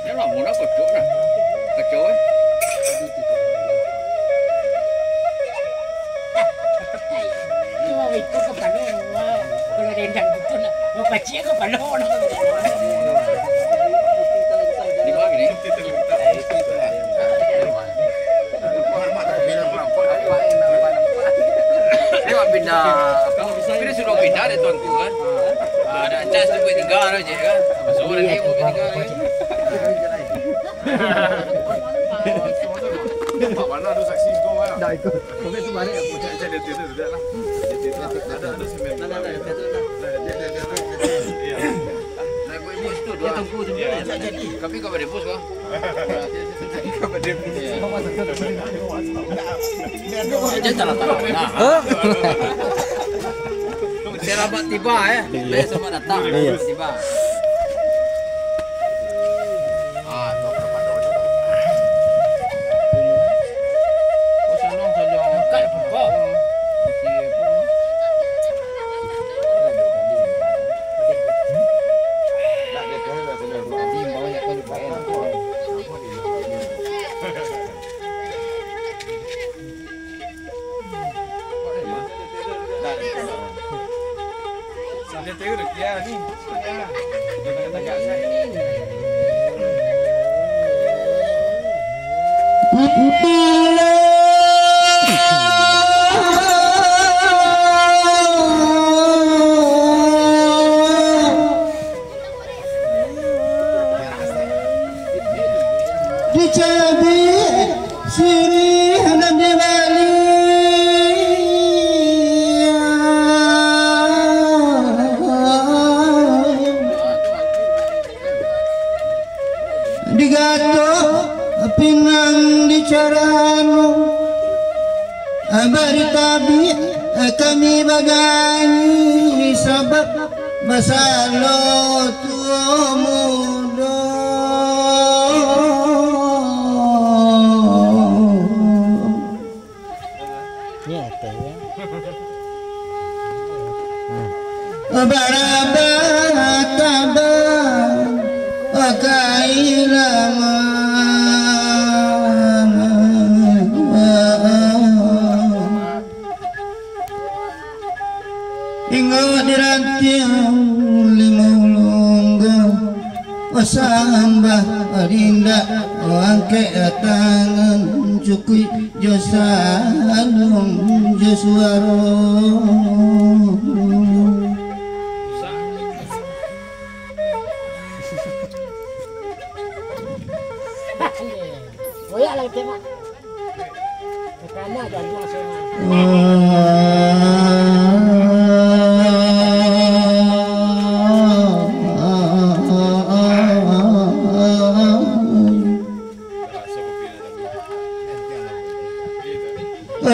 Nếu là muốn nó có chỗ này, có chỗ ấy. Nhưng mà mình có phải lô kalau ada yang gitu nak, mau pacik ke palo nak. Di bawah gini. Dia mau pindah, ini sudah pindah deh tuanku kan. Ada cas tu boleh tinggal aja kan. Masuk lagi boleh tinggal lagi. Pak mana ada saksi kau ya? Dah ikut. Kau tu mana? Saya dia sudah lah. Ada semen. Nah, bos tu dua. Kami kau pada bos kau. Kau pada bos. Jangan salah. Nah. Selamat tiba ya. Selamat datang. Tiba. Dia tengok dia ni. Dia tagak saya. Dicabi siri hanam diwali digato pinang dicarano baritabi kami bagani sabab masalo tumudo Nyata ya. Barabataba akailama ingo dirantiang limulungga wasamba arinda wangke tangan cukui josalung josuaro Goyak lagi tengok. Karena dan dua sana.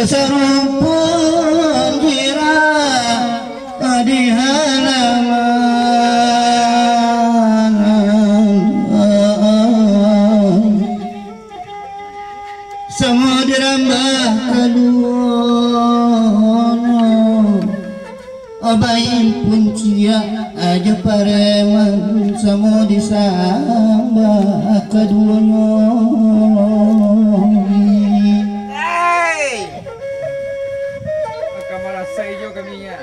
Serumpun jira di halaman samudra kaluono obain puncia aja pareman samudi samba kaduono Kamera saya juga kaminya.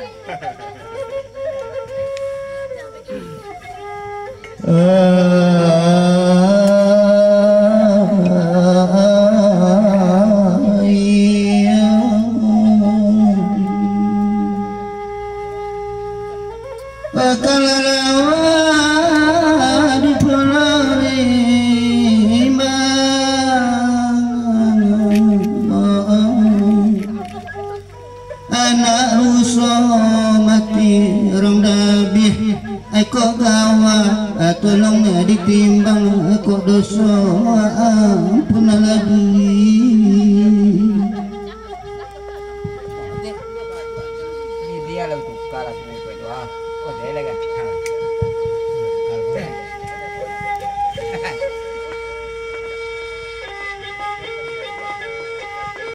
anak rusuh mati rong dabih eko gawa tolong ditimbang eko dosa ampun lagi Ini dia lah tukar lah semua itu. Oh, dia lagi.